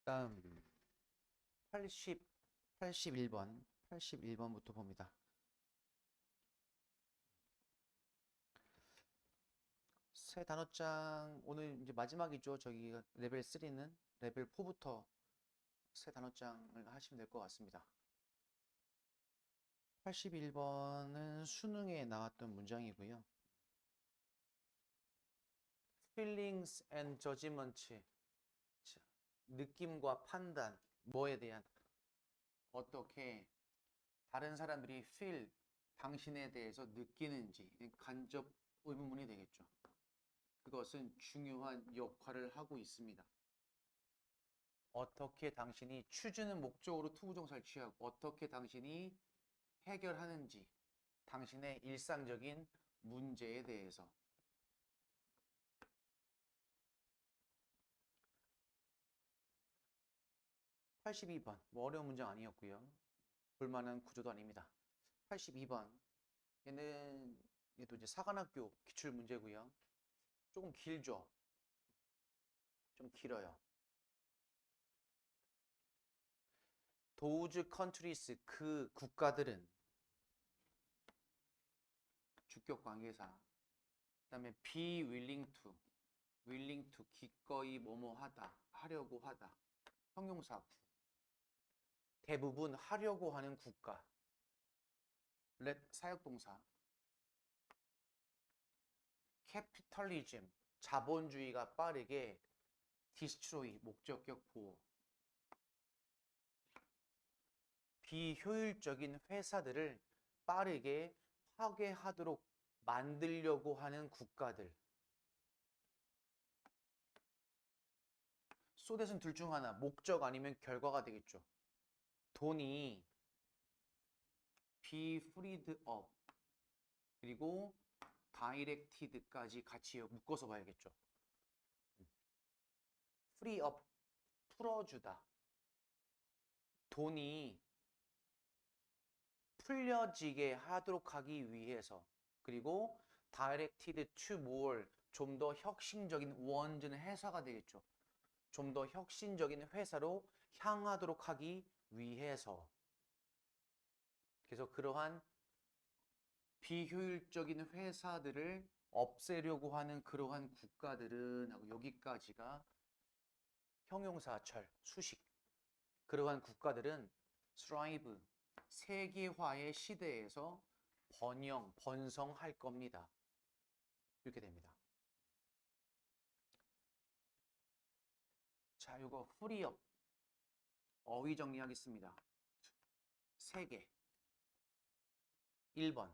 다음 81번부터 봅니다. 새 단어장 오늘 이제 마지막이죠. 저기 레벨 3는 레벨 4부터 새 단어장을 하시면 될 것 같습니다. 81번은 수능에 나왔던 문장이고요. Feelings and judgment. 자, 느낌과 판단, 뭐에 대한 어떻게 다른 사람들이 feel 당신에 대해서 느끼는지 간접 의문문이 되겠죠. 그것은 중요한 역할을 하고 있습니다. 어떻게 당신이 추주는 목적으로 투부정사를 취하고 어떻게 당신이 해결하는지 당신의 일상적인 문제에 대해서 82번 뭐 어려운 문장 아니었고요. 볼만한 구조도 아닙니다. 82번 얘도 이제 사관학교 기출 문제고요. 조금 길죠. 좀 길어요. Those countries 그 국가들은 주격 관계사. 그다음에 be willing to 기꺼이 뭐뭐 하다, 하려고 하다. 형용사 대부분 하려고 하는 국가. let 사역동사. capitalism 자본주의가 빠르게 destroy 목적격 보호. 비효율적인 회사들을 빠르게 파괴하도록 만들려고 하는 국가들. so that은 둘 중 하나, 목적 아니면 결과가 되겠죠. 돈이 be freed up 그리고 directed까지 같이 묶어서 봐야겠죠. free up 풀어주다. 돈이 풀려지게 하도록 하기 위해서. 그리고 directed to more 좀 더 혁신적인 원즈는 회사가 되겠죠. 좀 더 혁신적인 회사로 향하도록 하기 위해서. 그래서 그러한 비효율적인 회사들을 없애려고 하는 그러한 국가들은 하고 여기까지가 형용사철, 수식. 그러한 국가들은 thrive, 세계화의 시대에서 번성할 겁니다. 이렇게 됩니다. 자, 이거 free up. 어휘 정리하겠습니다. 3개. 1번.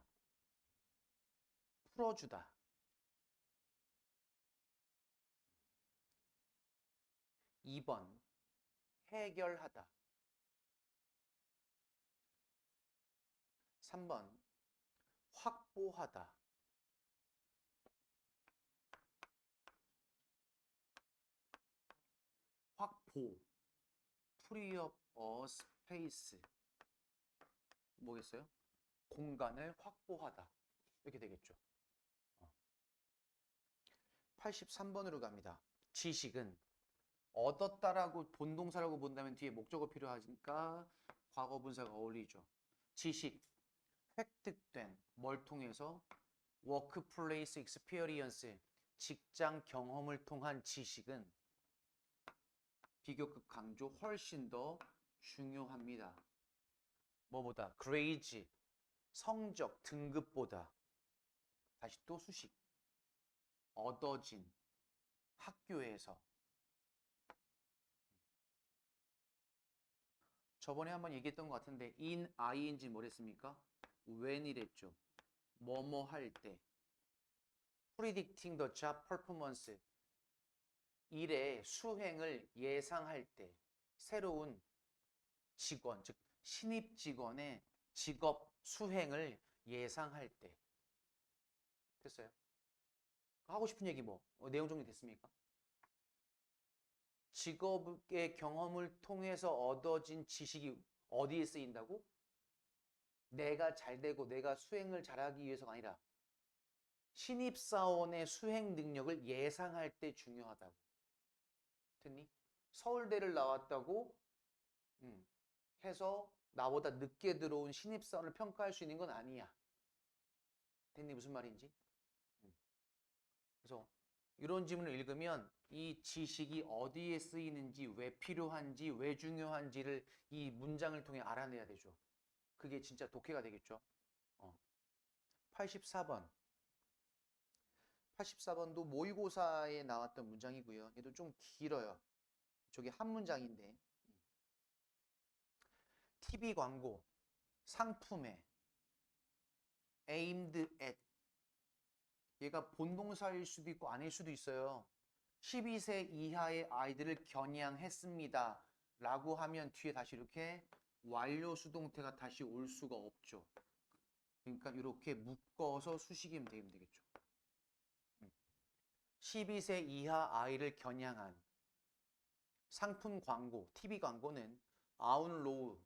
풀어주다. 2번. 해결하다. 3번. 확보하다. 확보. free up a space. 뭐겠어요? 공간을 확보하다. 이렇게 되겠죠. 83번으로 갑니다. 지식은 얻었다라고 본동사라고 본다면 뒤에 목적어 필요하니까 과거 분사가 어울리죠. 지식, 획득된, 뭘 통해서? workplace experience, 직장 경험을 통한 지식은 비교급 강조 훨씬 더 중요합니다. 뭐보다? grades, 성적, 등급보다. 다시 또 수식. 얻어진, 학교에서. 저번에 한번 얘기했던 것 같은데 in, ing 뭐랬습니까? when이랬죠. 뭐뭐 할 때. predicting the job performance. 일의 수행을 예상할 때. 새로운 직원, 즉 신입 직원의 직업 수행을 예상할 때. 됐어요? 하고 싶은 얘기 뭐? 내용 정리됐습니까? 직업의 경험을 통해서 얻어진 지식이 어디에 쓰인다고? 내가 잘 되고 내가 수행을 잘하기 위해서가 아니라 신입사원의 수행 능력을 예상할 때 중요하다고. 됐니? 서울대를 나왔다고 해서 나보다 늦게 들어온 신입사원을 평가할 수 있는 건 아니야. 됐니? 무슨 말인지? 그래서 이런 지문을 읽으면 이 지식이 어디에 쓰이는지, 왜 필요한지, 왜 중요한지를 이 문장을 통해 알아내야 되죠. 그게 진짜 독해가 되겠죠. 84번. 84번도 모의고사에 나왔던 문장이고요. 얘도 좀 길어요. 저게 한 문장인데. TV 광고, 상품에 aimed at. 얘가 본동사일 수도 있고 아닐 수도 있어요. 12세 이하의 아이들을 겨냥했습니다. 라고 하면 뒤에 다시 이렇게 완료 수동태가 다시 올 수가 없죠. 그러니까 이렇게 묶어서 수식이면 되겠죠. 12세 이하 아이를 겨냥한 상품 광고, TV 광고는 아웃로우,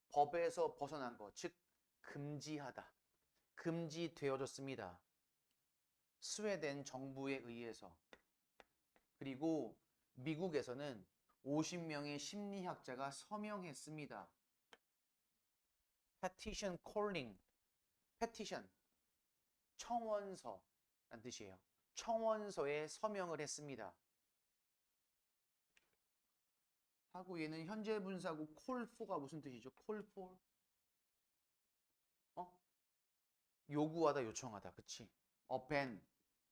법에서 벗어난 것, 즉 금지하다, 금지되어졌습니다. 스웨덴 정부에 의해서. 그리고 미국에서는 50명의 심리학자가 서명했습니다. petition calling, petition, 청원서란 뜻이에요. 청원서에 서명을 했습니다. 하고 얘는 현재 분사고 call for가 무슨 뜻이죠? call for? 요구하다, 요청하다. 그치? ban,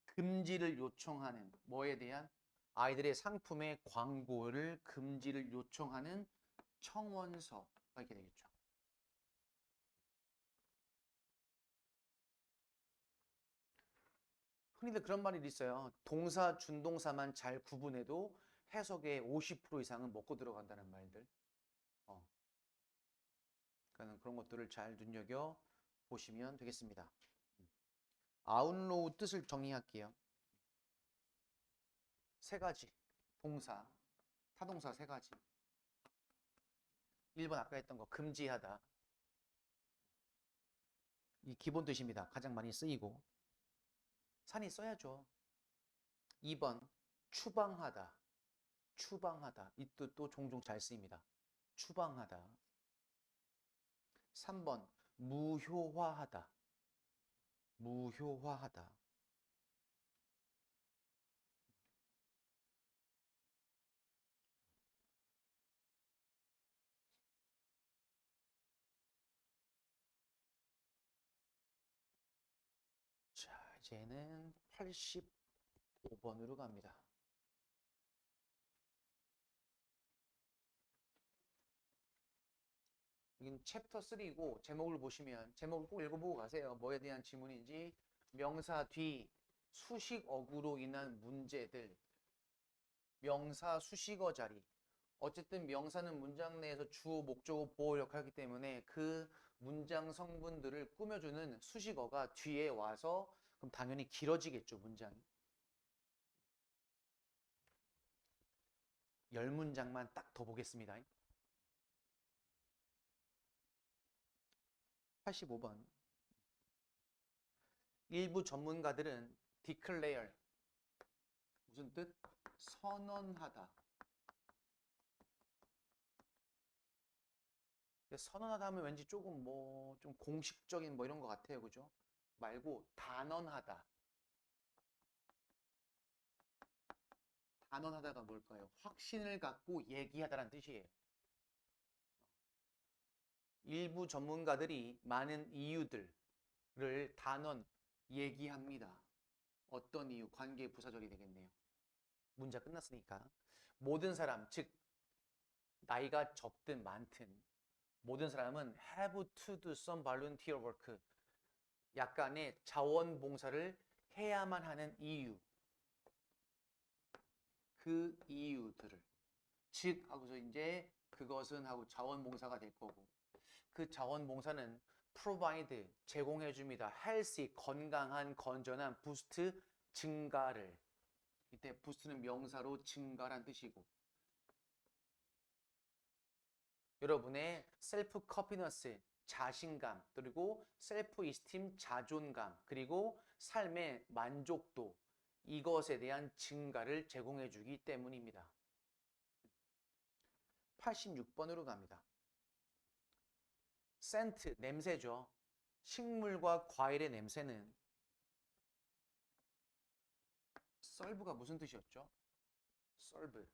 금지를 요청하는 뭐에 대한? 아이들의 상품의 광고를 금지를 요청하는 청원서가 이렇게 되겠죠. 흔히들 그런 말이 있어요. 동사, 준동사만 잘 구분해도 해석의 50% 이상은 먹고 들어간다는 말들. 그러니까 그런 것들을 잘 눈여겨 보시면 되겠습니다. 아웃로우 뜻을 정리할게요. 세 가지. 동사, 타동사 세 가지. 1번 아까 했던 거 금지하다. 이 기본 뜻입니다. 가장 많이 쓰이고. 산이 써야죠. 2번 추방하다. 추방하다. 이 뜻도 종종 잘 쓰입니다. 추방하다. 3번 무효화하다. 무효화하다. 자, 이제는 85번으로 갑니다. 이건 챕터 3고 제목을 보시면 제목을 꼭 읽어보고 가세요. 뭐에 대한 지문인지. 명사 뒤 수식어구로 인한 문제들. 명사 수식어 자리. 어쨌든 명사는 문장 내에서 주어, 목적어, 보어 역할을 하기 때문에 그 문장 성분들을 꾸며주는 수식어가 뒤에 와서 그럼 당연히 길어지겠죠, 문장이. 10문장만 딱 더 보겠습니다. 85번. 일부 전문가들은 declare, 무슨 뜻? 선언하다. 선언하다 하면 왠지 조금 좀 공식적인 이런 것 같아요. 그죠? 말고 단언하다. 단언하다가 뭘까요? 확신을 갖고 얘기하다라는 뜻이에요. 일부 전문가들이 많은 이유들을 단언 얘기합니다. 어떤 이유? 관계 부사절이 되겠네요. 문제 끝났으니까. 모든 사람, 즉 나이가 적든 많든 모든 사람은 have to do some volunteer work. 약간의 자원봉사를 해야만 하는 이유. 그 이유들을. 즉 하고서 이제 그것은 하고 자원봉사가 될 거고. 그 자원봉사는 provide, 제공해 줍니다. healthy, 건강한, 건전한, boost, 증가를. 이때 boost는 명사로 증가란 뜻이고. 여러분의 셀프 컨피던스, 자신감, 그리고 셀프 이스팀, 자존감, 그리고 삶의 만족도, 이것에 대한 증가를 제공해 주기 때문입니다. 86번으로 갑니다. 센트, 냄새죠. 식물과 과일의 냄새는 serve가 무슨 뜻이었죠? serve.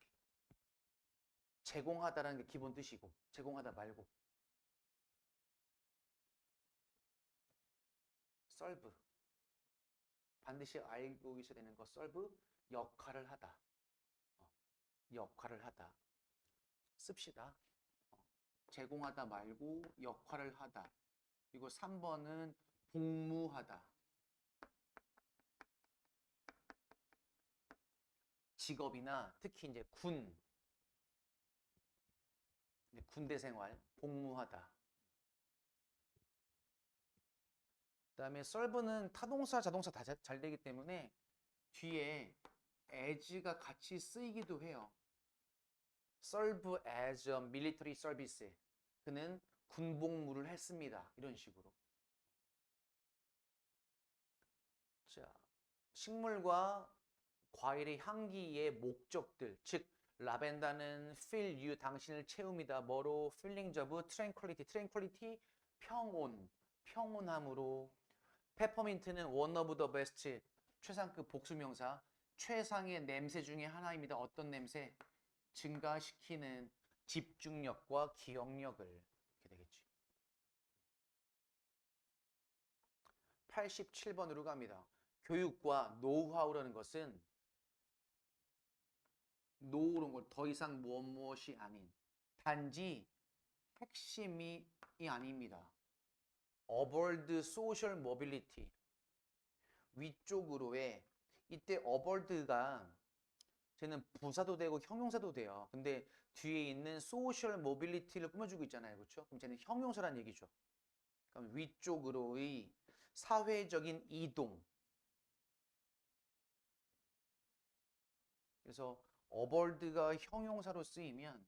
제공하다라는 게 기본 뜻이고, 제공하다 말고. serve. 반드시 알고 있어야 되는 거, serve. 역할을 하다. 역할을 하다. 씁시다. 제공하다 말고 역할을 하다. 그리고 3번은 복무하다. 직업이나 특히 이제 군대 생활, 복무하다. 그다음에 serve는 타동사, 자동사 다 잘 되기 때문에 뒤에 as가 같이 쓰이기도 해요. serve as a military service. 그는 군복무를 했습니다. 이런 식으로. 자, 식물과 과일의 향기의 목적들, 즉 라벤더는 fill you, 당신을 채웁니다. 뭐로? feelings of tranquility, tranquility, 평온, 평온함으로. 페퍼민트는 one of the best, 최상급 복수명사, 최상의 냄새 중에 하나입니다. 어떤 냄새? 증가시키는 집중력과 기억력을. 이렇게 되겠지. 87번으로 갑니다. 교육과 노하우라는 것은 노우는 걸 더 이상 무엇이 아닌 단지 핵심이 아닙니다. aboard social mobility. 위쪽으로의 이때 aboard가 쟤는 부사도 되고 형용사도 돼요. 근데 뒤에 있는 social mobility를 꾸며주고 있잖아요. 그렇죠? 그럼 쟤는 형용사란 얘기죠. 그럼 위쪽으로의 사회적인 이동. 그래서 aboard가 형용사로 쓰이면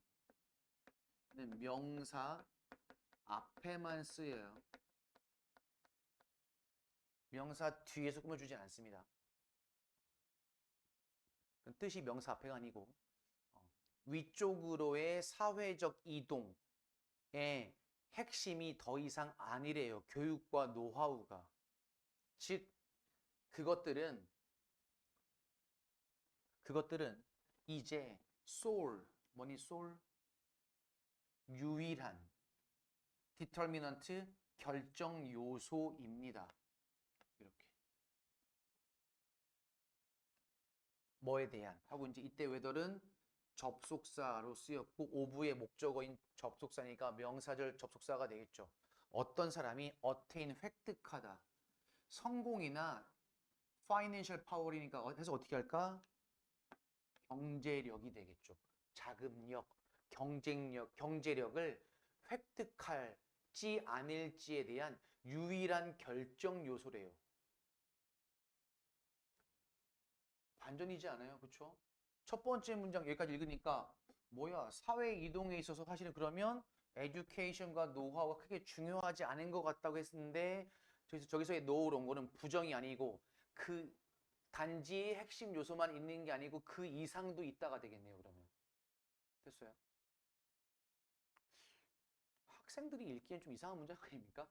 명사 앞에만 쓰여요. 명사 뒤에서 꾸며주지 않습니다. 뜻이 명사 앞에가 아니고 위쪽으로의 사회적 이동의 핵심이 더 이상 아니래요. 교육과 노하우가. 즉 그것들은 이제 뭐니 soul? 유일한 determinant, 결정 요소입니다. 이렇게. 뭐에 대한 하고 이제 이때 whether는 접속사로 쓰였고 오브의 목적어인 접속사니까 명사절 접속사가 되겠죠. 어떤 사람이 attain, 획득하다. 성공이나 financial power이니까 해서 어떻게 할까? 경제력이 되겠죠. 자금력, 경쟁력, 경제력을 획득할지 아닐지에 대한 유일한 결정 요소래요. 반전이지 않아요? 그렇죠? 첫 번째 문장 여기까지 읽으니까 뭐야? 사회 이동에 있어서 사실은 그러면 에듀케이션과 노하우가 크게 중요하지 않은 것 같다고 했는데 저기서의 노우런 거는 부정이 아니고 그 단지 핵심 요소만 있는 게 아니고 그 이상도 있다가 되겠네요. 그러면 됐어요? 학생들이 읽기엔 좀 이상한 문장 아닙니까?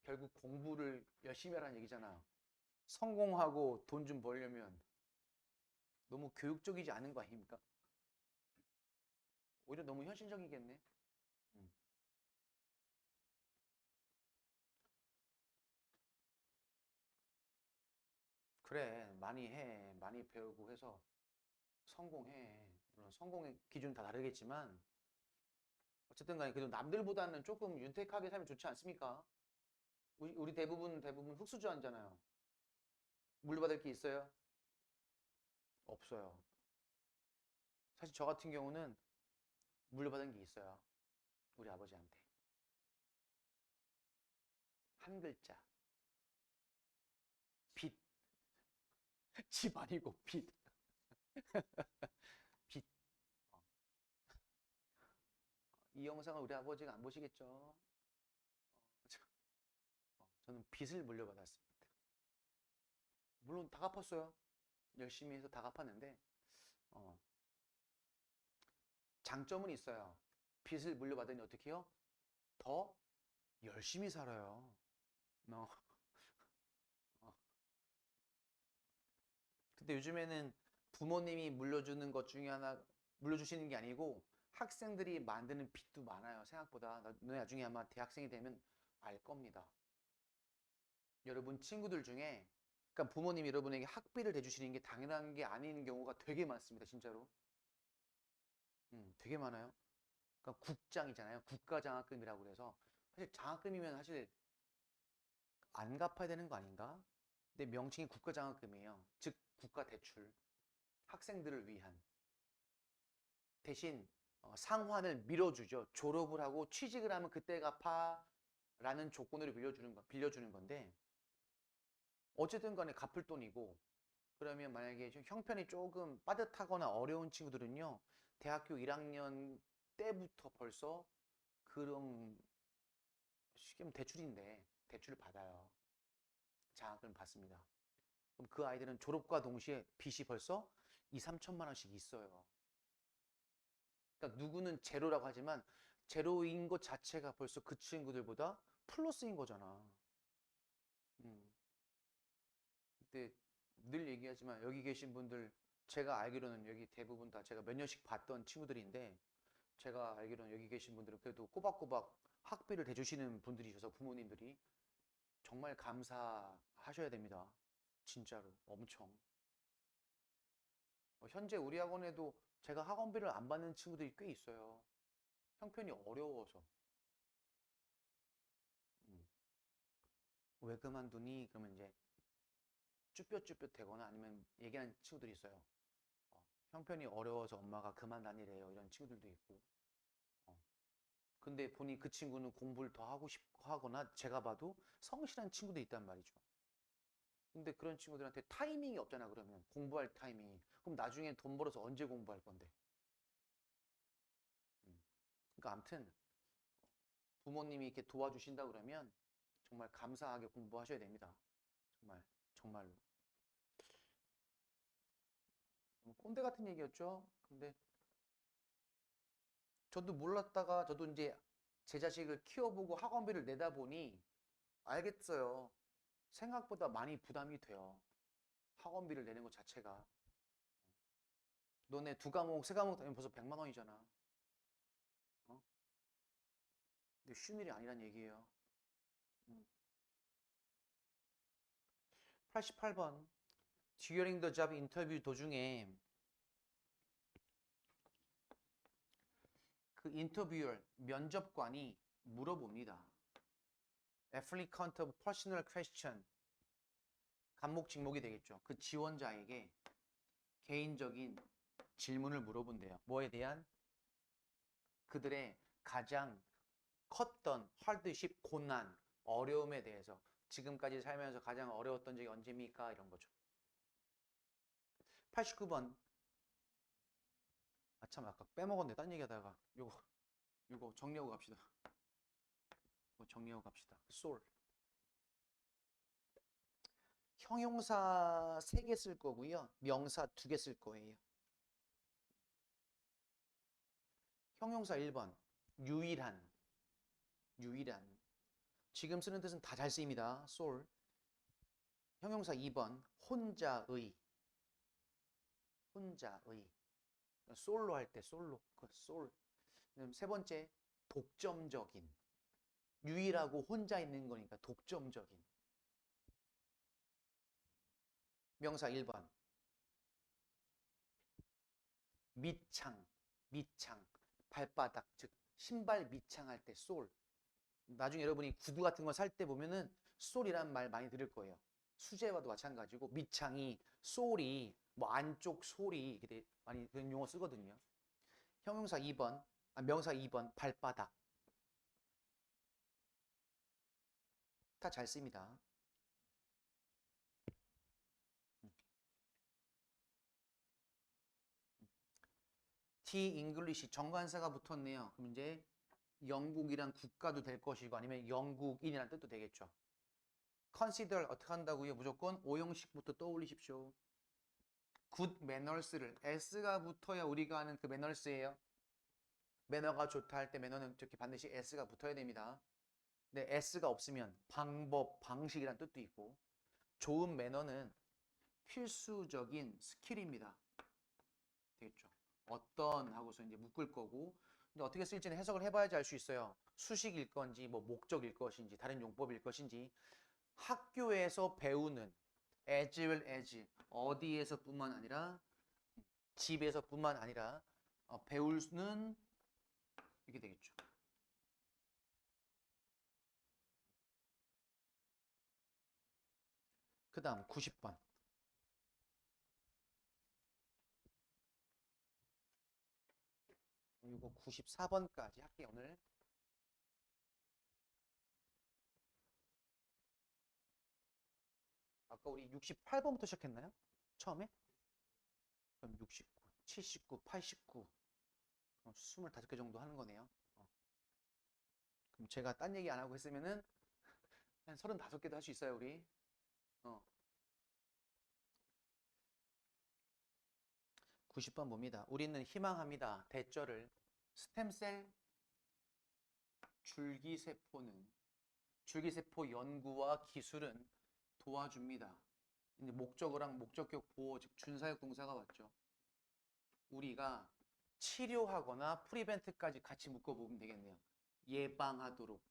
결국 공부를 열심히 하라는 얘기잖아요. 성공하고 돈 좀 벌려면 너무 교육적이지 않은 거 아닙니까? 오히려 너무 현실적이겠네. 음. 그래, 많이 해. 많이 배우고 해서 성공해. 물론 성공의 기준 다 다르겠지만 어쨌든 간에 그래도 남들보다는 조금 윤택하게 살면 좋지 않습니까? 우리 대부분 흙수저하잖아요. 물려받을 게 있어요? 없어요. 사실 저 같은 경우는 물려받은 게 있어요. 우리 아버지한테. 한 글자. 빚. 집 아니고 빚. 빚. 어. 이 영상을 우리 아버지가 안 보시겠죠? 저는 빚을 물려받았습니다. 물론 다 갚았어요. 열심히 해서 다 갚았는데 어, 장점은 있어요. 빚을 물려받으니 어떻게 해요? 더 열심히 살아요. 어. 어. 근데 요즘에는 부모님이 물려주는 것 중에 하나, 물려주시는 게 아니고 학생들이 만드는 빚도 많아요. 생각보다. 나중에 아마 대학생이 되면 알 겁니다. 여러분 친구들 중에, 그러니까 부모님이 여러분에게 학비를 대주시는 게 당연한 게 아닌 경우가 되게 많습니다. 진짜로. 되게 많아요. 그러니까 국장이잖아요. 국가장학금이라고 그래서 사실 장학금이면 사실 안 갚아야 되는 거 아닌가? 근데 명칭이 국가장학금이에요. 즉 국가대출. 학생들을 위한. 대신 상환을 밀어주죠. 졸업을 하고 취직을 하면 그때 갚아 라는 조건으로 빌려주는 건데 어쨌든 간에 갚을 돈이고, 그러면 만약에 좀 형편이 조금 빠듯하거나 어려운 친구들은요, 대학교 1학년 때부터 벌써 그런, 쉽게 말하면 대출인데 대출을 받아요. 장학금을 받습니다. 그럼 그 아이들은 졸업과 동시에 빚이 벌써 2, 3천만 원씩 있어요. 그러니까 누구는 제로라고 하지만 제로인 것 자체가 벌써 그 친구들보다 플러스인 거잖아. 음. 근데 늘 얘기하지만 여기 계신 분들, 제가 알기로는 여기 대부분 다 제가 몇 년씩 봤던 친구들인데, 제가 알기로는 여기 계신 분들은 그래도 꼬박꼬박 학비를 대주시는 분들이셔서 부모님들이 정말 감사하셔야 됩니다. 진짜로 엄청. 현재 우리 학원에도 제가 학원비를 안 받는 친구들이 꽤 있어요. 형편이 어려워서. 음. 왜 그만두니? 그러면 이제 쭈뼛쭈뼛 되거나 아니면 얘기하는 친구들이 있어요. 형편이 어려워서 엄마가 그만 다니래요. 이런 친구들도 있고. 어. 근데 보니 그 친구는 공부를 더 하고 싶어 하거나 제가 봐도 성실한 친구도 있단 말이죠. 근데 그런 친구들한테 타이밍이 없잖아, 그러면. 공부할 타이밍이. 그럼 나중에 돈 벌어서 언제 공부할 건데. 음. 그러니까 아무튼 부모님이 이렇게 도와주신다 그러면 정말 감사하게 공부하셔야 됩니다. 정말, 정말로. 꼰대 같은 얘기였죠. 근데 저도 몰랐다가 저도 이제 제 자식을 키워보고 학원비를 내다 보니 알겠어요. 생각보다 많이 부담이 돼요. 학원비를 내는 것 자체가. 너네 두 과목, 세 과목 다니면 벌써 100만 원이잖아. 어? 근데 쉬운 일이 아니란 얘기예요. 음. 88번. During the job interview 도중에 그 인터뷰어, 면접관이 물어봅니다. Applicant of personal question. 간목 직목이 되겠죠. 그 지원자에게 개인적인 질문을 물어본대요. 뭐에 대한? 그들의 가장 컸던 하드십, 고난, 어려움에 대해서. 지금까지 살면서 가장 어려웠던 적이 언제입니까? 이런 거죠. 89번. 아, 참, 아까 빼먹었네. 딴 얘기하다가. 요거 정리하고 갑시다. 이거 정리하고 갑시다. soul. 형용사 3개 쓸 거고요. 명사 2개 쓸 거예요. 형용사 1번. 유일한. 유일한. 지금 쓰는 뜻은 다 잘 쓰입니다. soul. 형용사 2번. 혼자의. 혼자의. 솔로 할 때 솔로. 그 솔. 그다음 세 번째. 독점적인. 유일하고 혼자 있는 거니까 독점적인. 명사 1번. 밑창. 밑창. 발바닥. 즉 신발 밑창할 때 솔. 나중에 여러분이 구두 같은 거 살 때 보면은 솔이란 말 많이 들을 거예요. 수제와도 마찬가지고 밑창이, 솔이, 뭐 안쪽 솔이 이렇게 많이 그런 용어 쓰거든요. 형용사 2번, 명사 2번 발바닥. 다 잘 씁니다. T English 정관사가 붙었네요. 그럼 이제 영국이란 국가도 될 것이고 아니면 영국인이라는 뜻도 되겠죠. consider 어떻게 한다고요? 무조건 오형식부터 떠올리십시오. good manners를 S가 붙어야 우리가 아는 그 manners예요. 매너가 좋다 할 때 매너는 이렇게 반드시 s가 붙어야 됩니다. 근데 s가 없으면 방법, 방식이란 뜻도 있고 좋은 매너는 필수적인 스킬입니다. 되겠죠? 어떤 하고서 이제 묶을 거고 근데 어떻게 쓸지는 해석을 해봐야지 알 수 있어요. 수식일 건지 뭐 목적일 것인지 다른 용법일 것인지 학교에서 배우는 as well as 어디에서뿐만 아니라 집에서뿐만 아니라 배울 수는 이게 되겠죠. 그 다음 90번. 이거 94번까지 할게요, 오늘. 아까 우리 68번부터 시작했나요? 처음에? 그럼 69, 79, 89. 그럼 25개 정도 하는 거네요. 그럼 제가 딴 얘기 안 하고 했으면은 한 35개도 할 수 있어요, 우리. 어. 90번 봅니다. 우리는 희망합니다. 대절을 스템셀 줄기세포 연구와 기술은 도와줍니다. 이제 목적어랑 목적격 보호, 즉 준사역 동사가 왔죠. 우리가 치료하거나 프리벤트까지 같이 묶어보면 되겠네요. 예방하도록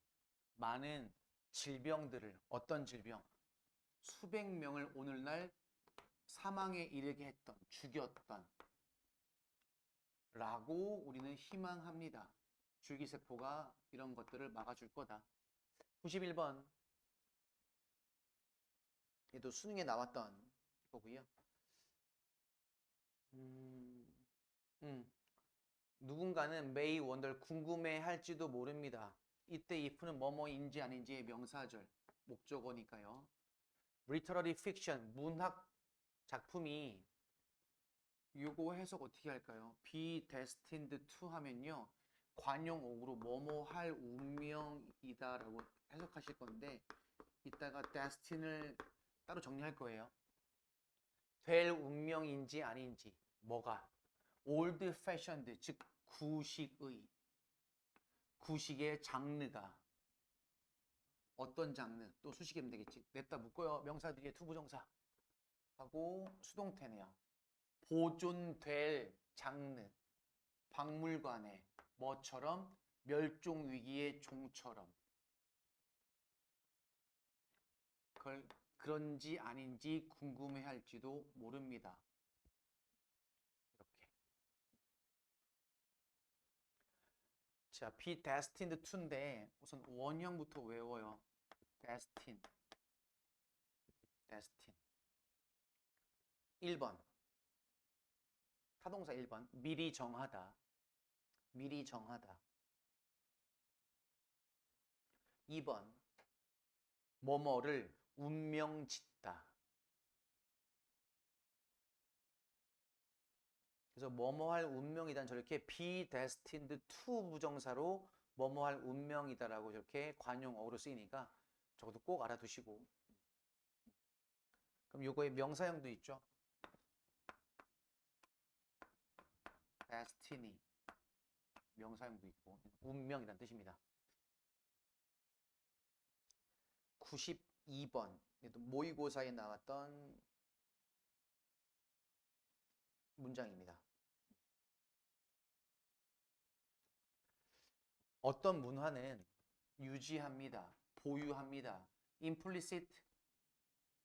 많은 질병들을 어떤 질병? 수백 명을 오늘날 사망에 이르게 했던, 죽였던 라고 우리는 희망합니다. 줄기세포가 이런 것들을 막아줄 거다. 91번 얘도 수능에 나왔던 거고요. 누군가는 may wonder 궁금해할지도 모릅니다. 이때 if는 뭐뭐인지 아닌지의 명사절 목적어니까요. literary fiction 문학 작품이 요거 해석 어떻게 할까요? be destined to 하면요. 관용어구로 뭐뭐 할 운명이다라고 해석하실 건데 이따가 destin을 따로 정리할 거예요. 될 운명인지 아닌지 뭐가 old fashioned 즉 구식의 장르가 어떤 장르 또 수식이면 되겠지. 냅다 묶어요. 명사 뒤에 투부정사 하고 수동태네요. 보존될 장르 박물관에 뭐처럼 멸종위기의 종처럼 그걸 그런지 아닌지 궁금해할지도 모릅니다. 이렇게. 자, be destined to인데 우선 원형부터 외워요. destin. 1번. 타동사 1번. 미리 정하다. 2번. 뭐뭐를 운명짓다. 그래서 뭐뭐할 운명이란 저렇게 be destined to 부정사로 뭐뭐할 운명이다라고 저렇게 관용어로 쓰이니까 저것도 꼭 알아두시고. 그럼 요거의 명사형도 있죠. destiny 명사형도 있고 운명이란 뜻입니다. 92번 모의고사에 나왔던 문장입니다. 어떤 문화는 유지합니다. 보유합니다. implicit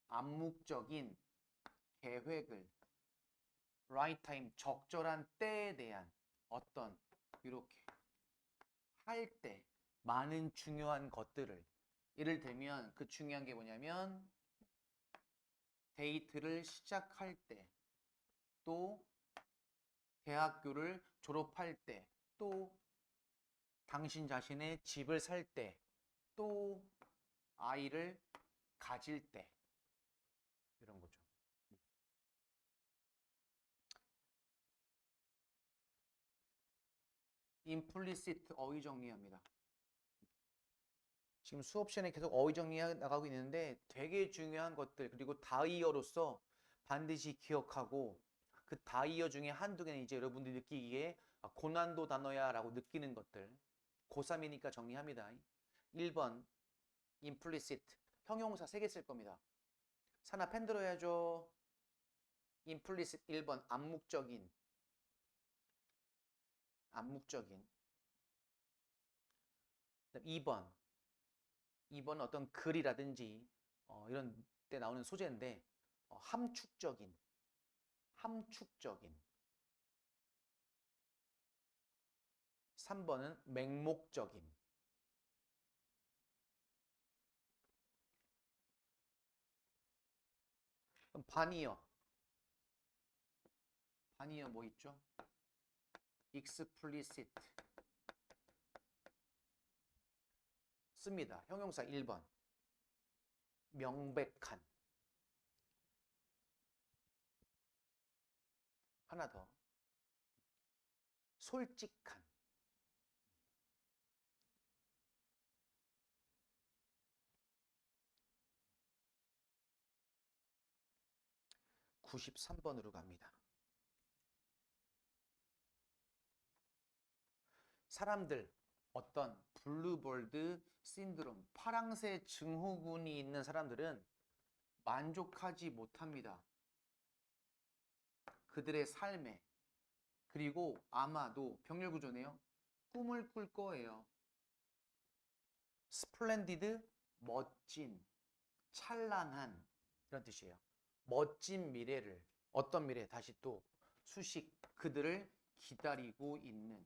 암묵적인 계획을 right time 적절한 때에 대한 어떤 이렇게 할 때 많은 중요한 것들을 예를 들면 그 중요한 게 뭐냐면 데이트를 시작할 때 또 대학교를 졸업할 때 또 당신 자신의 집을 살 때 또 아이를 가질 때 이런 거죠. implicit 어휘 정리합니다. 지금 수업 시간에 계속 어휘 정리해 나가고 있는데 되게 중요한 것들 그리고 다이어로서 반드시 기억하고 그 다이어 중에 한두 개는 이제 여러분들이 느끼기에 고난도 단어야 라고 느끼는 것들. 고3이니까 정리합니다. 1번 implicit 형용사 3개 쓸 겁니다. 산아 펜 들어야죠. implicit 1번 암묵적인 2번 어떤 글이라든지 이런 때 나오는 소재인데 함축적인 3번은 맹목적인. 그럼 반이어 뭐 있죠? explicit 씁니다. 형용사 1번 명백한. 하나 더 솔직한. 93번으로 갑니다. 사람들 어떤 블루버드 신드롬 파랑새 증후군이 있는 사람들은 만족하지 못합니다. 그들의 삶에. 그리고 아마도 병렬 구조네요. 꿈을 꿀 거예요. 스플렌디드 멋진 찬란한 이런 뜻이에요. 멋진 미래를 어떤 미래 다시 또 수식 그들을 기다리고 있는.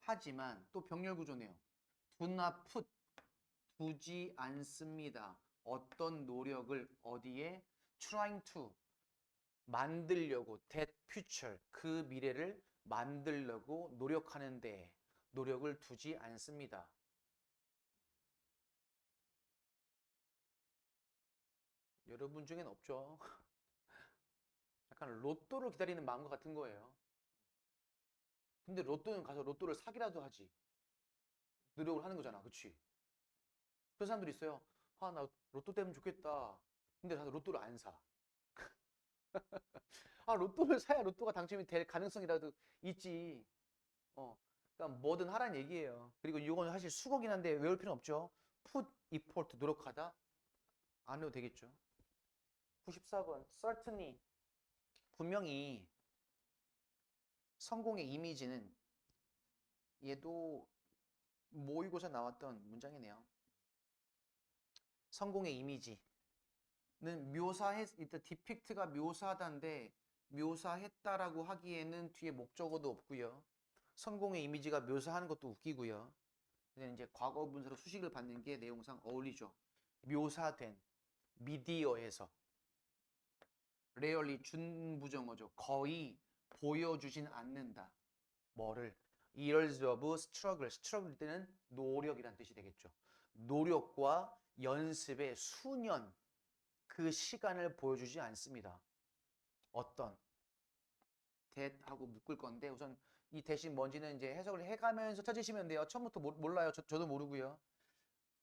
하지만 또 병렬 구조네요. do not put 두지 않습니다. 어떤 노력을 어디에 trying to 만들려고 that future 그 미래를 만들려고 노력하는데 노력을 두지 않습니다. 여러분 중엔 없죠. 약간 로또를 기다리는 마음과 같은 거예요. 근데 로또는 가서 로또를 사기라도 하지. 노력을 하는 거잖아. 그치? 그런 사람들이 있어요. 아, 나 로또 되면 좋겠다. 근데 가서 로또를 안 사. 아, 로또를 사야 로또가 당첨이 될 가능성이라도 있지. 그러니까 뭐든 하라는 얘기예요. 그리고 이건 사실 수고긴 한데 외울 필요는 없죠. put effort 노력하다 안 해도 되겠죠. 94번 certainly 분명히 성공의 이미지는 얘도 모의고사 나왔던 문장이네요. 성공의 이미지는 일단 depict가 묘사하다인데 묘사했다라고 하기에는 뒤에 목적어도 없고요. 성공의 이미지가 묘사하는 것도 웃기고요. 이제 과거 분사로 수식을 받는 게 내용상 어울리죠. 묘사된 미디어에서 rarely 준부정어죠. 거의 보여주진 않는다. 뭐를? years of struggle. struggle 때는 노력이란 뜻이 되겠죠. 노력과 연습의 수년 그 시간을 보여주지 않습니다. 어떤 that 하고 묶을 건데 우선 이 대신 뭔지는 이제 해석을 해가면서 찾으시면 돼요. 처음부터 몰라요. 저도 모르고요.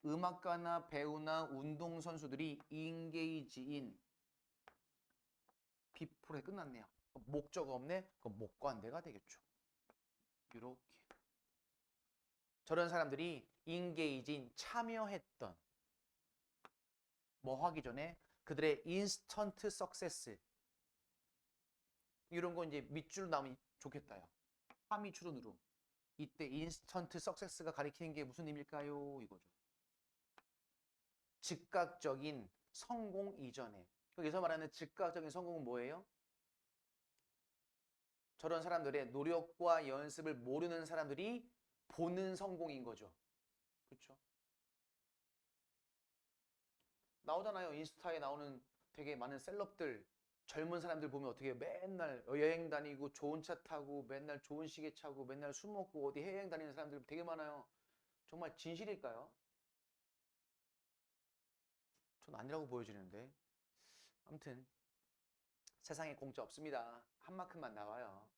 음악가나 배우나 운동선수들이 engage 비프로에 끝났네요. 목적 없네? 그럼 목관대가 되겠죠. 이렇게 저런 사람들이 engage 참여했던 뭐 하기 전에 그들의 instant success 이런 거 이제 밑줄 나오면 좋겠다요. 함이 추론으로 이때 instant success가 가리키는 게 무슨 의미일까요? 이거죠. 즉각적인 성공 이전에. 여기서 말하는 즉각적인 성공은 뭐예요? 저런 사람들의 노력과 연습을 모르는 사람들이 보는 성공인 거죠. 그렇죠? 나오잖아요. 인스타에 나오는 되게 많은 셀럽들, 젊은 사람들 보면 어떻게 맨날 여행 다니고 좋은 차 타고 맨날 좋은 시계 차고 맨날 술 먹고 어디 해외여행 다니는 사람들 되게 많아요. 정말 진실일까요? 전 아니라고 보여지는데. 아무튼 세상에 공짜 없습니다. 한 만큼만 나와요.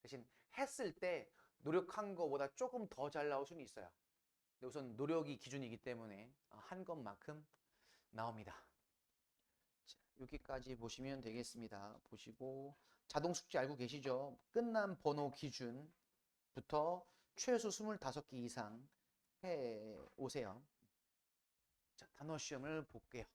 대신 했을 때 노력한 거보다 조금 더 잘 나올 수는 있어요. 근데 우선 노력이 기준이기 때문에 한 것만큼 나옵니다. 여기까지 보시면 되겠습니다. 보시고 자동 숙지 알고 계시죠? 끝난 번호 기준부터 최소 25개 이상 해 오세요. 자, 단어 시험을 볼게요.